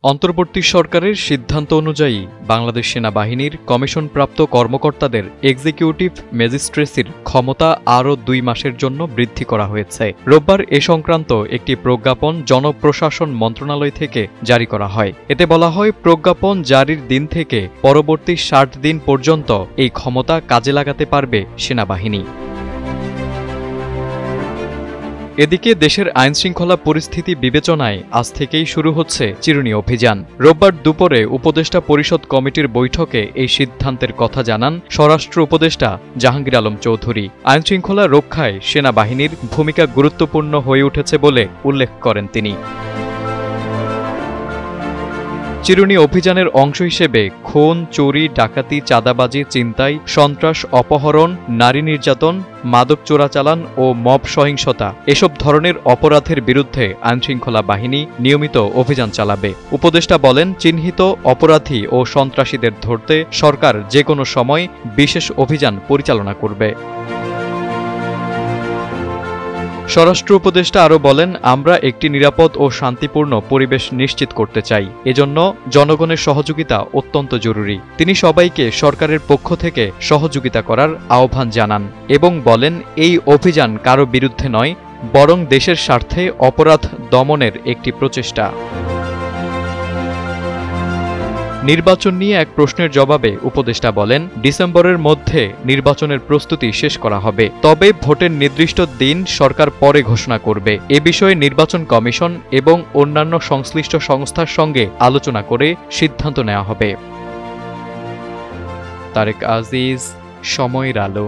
অন্তর্বর্তী সরকারের সিদ্ধান্ত অনুযায়ী বাংলাদেশ সেনাবাহিনীর কমিশনপ্রাপ্ত কর্মকর্তাদের এক্সিকিউটিভ ম্যাজিস্ট্রেসির ক্ষমতা আরও 2 মাসের জন্য বৃদ্ধি করা হয়েছে। রোববার এ সংক্রান্ত একটি প্রজ্ঞাপন জনপ্রশাসন মন্ত্রণালয় থেকে জারি করা হয়। এতে বলা হয়, প্রজ্ঞাপন জারির দিন থেকে পরবর্তী 60 দিন পর্যন্ত এই ক্ষমতা কাজে লাগাতে পারবে সেনাবাহিনী। এদিকে দেশের আইনশৃঙ্খলা পরিস্থিতি বিবেচনায় আজ থেকেই শুরু হচ্ছে চিরুনি অভিযান। রোববার দুপুরে উপদেষ্টা পরিষদ কমিটির বৈঠকে এই সিদ্ধান্তের কথা জানান স্বরাষ্ট্র উপদেষ্টা জাহাঙ্গীর আলম চৌধুরী। আইনশৃঙ্খলা রক্ষায় সেনাবাহিনীর ভূমিকা গুরুত্বপূর্ণ হয়ে উঠেছে বলে উল্লেখ করেন তিনি। চিরুনি অভিযানের অংশ হিসেবে খুন, চুরি, ডাকাতি, চাঁদাবাজি, ছিনতাই, সন্ত্রাস, অপহরণ, নারী নির্যাতন, মাদক চোরাচালান ও মব সহিংসতা এসব ধরনের অপরাধের বিরুদ্ধে আইনশৃঙ্খলা বাহিনী নিয়মিত অভিযান চালাবে। উপদেষ্টা বলেন, চিহ্নিত অপরাধী ও সন্ত্রাসীদের ধরতে সরকার যে কোনো সময় বিশেষ অভিযান পরিচালনা করবে। স্বরাষ্ট্র উপদেষ্টা আরও বলেন, আমরা একটি নিরাপদ ও শান্তিপূর্ণ পরিবেশ নিশ্চিত করতে চাই। এজন্য জনগণের সহযোগিতা অত্যন্ত জরুরি। তিনি সবাইকে সরকারের পক্ষ থেকে সহযোগিতা করার আহ্বান জানান এবং বলেন, এই অভিযান কারো বিরুদ্ধে নয়, বরং দেশের স্বার্থে অপরাধ দমনের একটি প্রচেষ্টা। নির্বাচন নিয়ে এক প্রশ্নের জবাবে উপদেষ্টা বলেন, ডিসেম্বরের মধ্যে নির্বাচনের প্রস্তুতি শেষ করা হবে, তবে ভোটের নির্দিষ্ট দিন সরকার পরে ঘোষণা করবে। এ বিষয়ে নির্বাচন কমিশন এবং অন্যান্য সংশ্লিষ্ট সংস্থার সঙ্গে আলোচনা করে সিদ্ধান্ত নেওয়া হবে। তারেক আজিজ, সময়ের আলো।